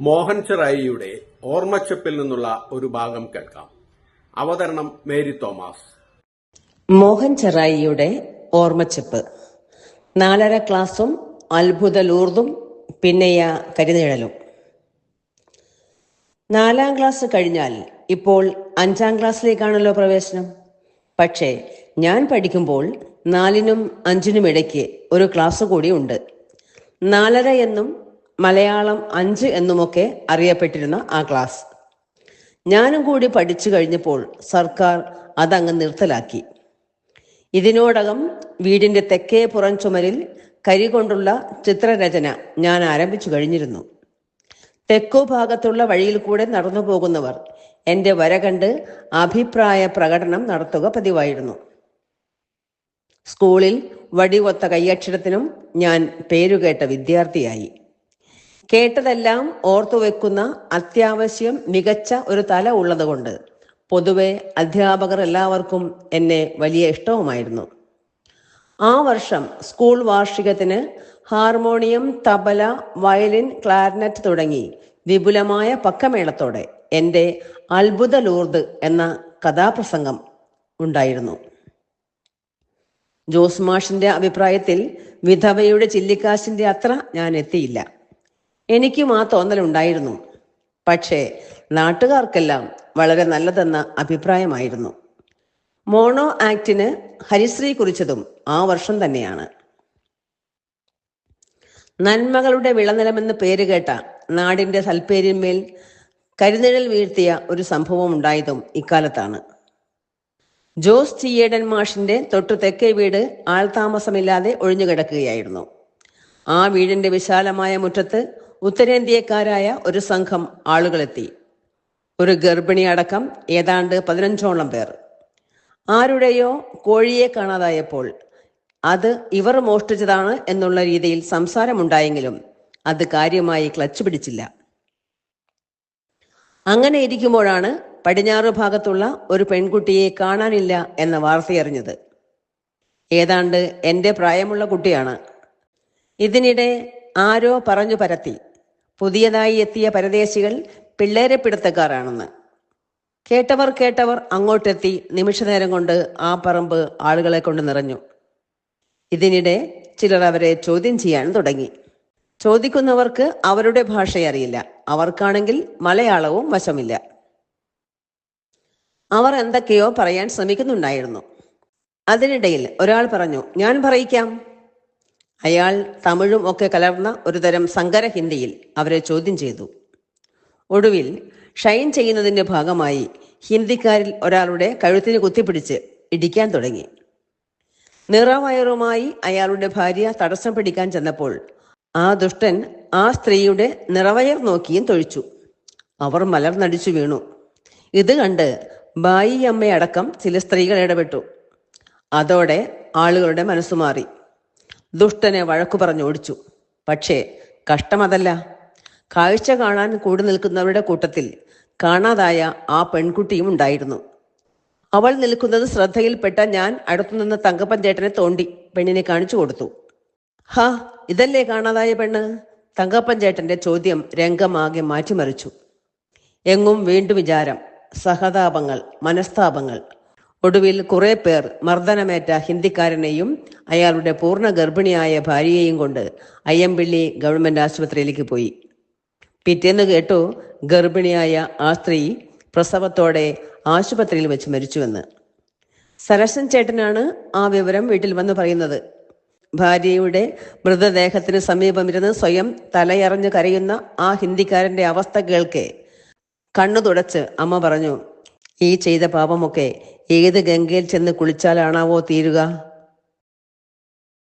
മോഹൻ ചെറായിയുടെ ഓർമ്മച്ചപ്പിൽ നിന്നുള്ള ഒരു ഭാഗം കേൾക്കാം. അവതരണം മേരി തോമസ്. മോഹൻ ചെറായിയുടെ ഓർമ്മച്ചപ്പ്. 4ാം ക്ലാസ്സും അത്ഭുത ലൂർദും പിന്നെയ കരിനിഴലും. 4ാം ക്ലാസ് കഴിഞ്ഞാൽ ഇപ്പോൾ 5ാം ക്ലാസ്സിലേക്കാണല്ലോ പ്രവേശനം. പക്ഷേ ഞാൻ പഠിക്കുമ്പോൾ 4നും 5നും ഇടയ്ക്ക് ഒരു ക്ലാസ് കൂടി ഉണ്ട്. 4.5 എന്നും മലയാളം 5 എന്നുമൊക്കെ അറിയപ്പെട്ടിരുന്ന ആ ക്ലാസ്. ഞാനും കൂടി പഠിച്ചു കഴിഞ്ഞപ്പോൾ സർക്കാർ അതങ്ങ് നിർത്തലാക്കി. ഇതിനോടകം വീടിന്റെ തെക്കേ പുറം ചുമരിൽ കരി കൊണ്ടുള്ള ചിത്രരചന ഞാൻ ആരംഭിച്ചു കഴിഞ്ഞിരുന്നു. തെക്കു ഭാഗത്തുള്ള വഴിയിൽ കൂടെ നടന്നു പോകുന്നവർ എൻ്റെ വര കണ്ട് അഭിപ്രായ പ്രകടനം നടത്തുക പതിവായിരുന്നു. സ്കൂളിൽ വടിവൊത്ത കൈയക്ഷരത്തിനും ഞാൻ പേരുകേട്ട വിദ്യാർത്ഥിയായി. കേട്ടതെല്ലാം ഓർത്തുവെക്കുന്ന അത്യാവശ്യം മികച്ച ഒരു തല ഉള്ളതുകൊണ്ട് പൊതുവെ അധ്യാപകർ എല്ലാവർക്കും എന്നെ വലിയ ഇഷ്ടവുമായിരുന്നു. ആ വർഷം സ്കൂൾ വാർഷികത്തിന് ഹാർമോണിയം, തബല, വയലിൻ, ക്ലാർനെറ്റ് തുടങ്ങി വിപുലമായ പക്കമേളത്തോടെ എൻ്റെ അത്ഭുത ലൂർദ് എന്ന കഥാപ്രസംഗം ഉണ്ടായിരുന്നു. ജോസ് മാഷിന്റെ അഭിപ്രായത്തിൽ വിധവയുടെ ചില്ലിക്കാശിന്റെ അത്ര ഞാൻ എത്തിയില്ല. എനിക്കും ആ തോന്നലുണ്ടായിരുന്നു. പക്ഷേ നാട്ടുകാർക്കെല്ലാം വളരെ നല്ലതെന്ന അഭിപ്രായമായിരുന്നു. മോണോ ആക്ടിന് ഹരിശ്രീ കുറിച്ചതും ആ വർഷം തന്നെയാണ്. നന്മകളുടെ വിളനിലമെന്ന് പേരുകേട്ട നാടിന്റെ സൽപ്പേരിന്മേൽ കരിനിഴൽ വീഴ്ത്തിയ ഒരു സംഭവം ഉണ്ടായതും ഇക്കാലത്താണ്. ജോസ് ചിയേടൻ മാഷിന്റെ തൊട്ടു തെക്കേ വീട് ആൾതാമസമില്ലാതെ ഒഴിഞ്ഞുകിടക്കുകയായിരുന്നു. ആ വീടിന്റെ വിശാലമായ മുറ്റത്ത് ഉത്തരേന്ത്യക്കാരായ ഒരു സംഘം ആളുകളെത്തി. ഒരു ഗർഭിണി അടക്കം ഏതാണ്ട് 15ഓളം പേർ. ആരുടെയോ കോഴിയെ കാണാതായപ്പോൾ അത് ഇവർ മോഷ്ടിച്ചതാണ് എന്നുള്ള രീതിയിൽ സംസാരമുണ്ടായെങ്കിലും അത് കാര്യമായി ക്ലച്ച് പിടിച്ചില്ല. അങ്ങനെ ഇരിക്കുമ്പോഴാണ് പടിഞ്ഞാറ് ഭാഗത്തുള്ള ഒരു പെൺകുട്ടിയെ കാണാനില്ല എന്ന വാർത്തയറിഞ്ഞത്. ഏതാണ്ട് എൻ്റെ പ്രായമുള്ള കുട്ടിയാണ്. ഇതിനിടെ ആരോ പറഞ്ഞു പരത്തി, പുതിയതായി എത്തിയ പരദേശികൾ പിള്ളേരെ പിടുത്തക്കാരാണെന്ന്. കേട്ടവർ അങ്ങോട്ടെത്തി നിമിഷനേരം കൊണ്ട് ആ പറമ്പ് ആളുകളെ കൊണ്ട് നിറഞ്ഞു. ഇതിനിടെ ചിലർ അവരെ ചോദ്യം ചെയ്യാൻ തുടങ്ങി. ചോദിക്കുന്നവർക്ക് അവരുടെ ഭാഷയറിയില്ല, അവർക്കാണെങ്കിൽ മലയാളവും വശമില്ല. അവർ എന്തൊക്കെയോ പറയാൻ ശ്രമിക്കുന്നുണ്ടായിരുന്നു. അതിനിടയിൽ ഒരാൾ പറഞ്ഞു, ഞാൻ പറയിക്കാം. അയാൾ തമിഴും ഒക്കെ കലർന്ന ഒരുതരം സങ്കര ഹിന്ദിയിൽ അവരെ ചോദ്യം ചെയ്തു. ഒടുവിൽ ഷൈൻ ചെയ്യുന്നതിന്റെ ഭാഗമായി ഹിന്ദിക്കാരിൽ ഒരാളുടെ കഴുത്തിന് കുത്തിപ്പിടിച്ച് ഇടിക്കാൻ തുടങ്ങി. നിറവയറുമായി അയാളുടെ ഭാര്യ തടസ്സം പിടിക്കാൻ ചെന്നപ്പോൾ ആ ദുഷ്ടൻ ആ സ്ത്രീയുടെ നിറവയർ നോക്കിയും തൊഴിച്ചു. അവർ മലർന്നടിച്ചു വീണു. ഇത് കണ്ട് ബായി അമ്മയടക്കം ചില സ്ത്രീകൾ ഇടപെട്ടു. അതോടെ ആളുകളുടെ മനസ്സുമാറി. ദുഷ്ടനെ വഴക്കു പറഞ്ഞോടിച്ചു. പക്ഷേ കഷ്ടമതല്ല, കാഴ്ച കാണാൻ കൂടി നിൽക്കുന്നവരുടെ കൂട്ടത്തിൽ കാണാതായ ആ പെൺകുട്ടിയും ഉണ്ടായിരുന്നു. അവൾ നിൽക്കുന്നത് ശ്രദ്ധയിൽപ്പെട്ട ഞാൻ അടുത്തുനിന്ന് തങ്കപ്പൻ ചേട്ടനെ തോണ്ടി പെണ്ണിനെ കാണിച്ചു കൊടുത്തു. ഹാ, ഇതല്ലേ കാണാതായ പെണ്ണ്? തങ്കപ്പൻ ചേട്ടന്റെ ചോദ്യം രംഗമാകെ മാറ്റിമറിച്ചു. എങ്ങും വീണ്ടും വിചാരം, സഹതാപങ്ങൾ, മനസ്താപങ്ങൾ. ഒടുവിൽ കുറെ പേർ മർദ്ദനമേറ്റ ഹിന്ദിക്കാരനെയും അയാളുടെ പൂർണ്ണ ഗർഭിണിയായ ഭാര്യയെയും കൊണ്ട് അയ്യമ്പിള്ളി ഗവൺമെന്റ് ആശുപത്രിയിലേക്ക് പോയി. പിറ്റേന്ന് കേട്ടു ഗർഭിണിയായ ആ സ്ത്രീ പ്രസവത്തോടെ ആശുപത്രിയിൽ വെച്ച് മരിച്ചുവെന്ന്. സരസൻ ചേട്ടനാണ് ആ വിവരം വീട്ടിൽ വന്ന് പറയുന്നത്. ഭാര്യയുടെ മൃതദേഹത്തിന് സമീപമിരുന്ന് സ്വയം തലയറഞ്ഞ് കരയുന്ന ആ ഹിന്ദിക്കാരന്റെ അവസ്ഥ കേൾക്കെ കണ്ണു തുടച്ച് അമ്മ പറഞ്ഞു, ഈ ചെയ്ത പാപമൊക്കെ ഏത് ഗംഗയിൽ ചെന്ന് കുളിച്ചാലാണാവോ തീരുക?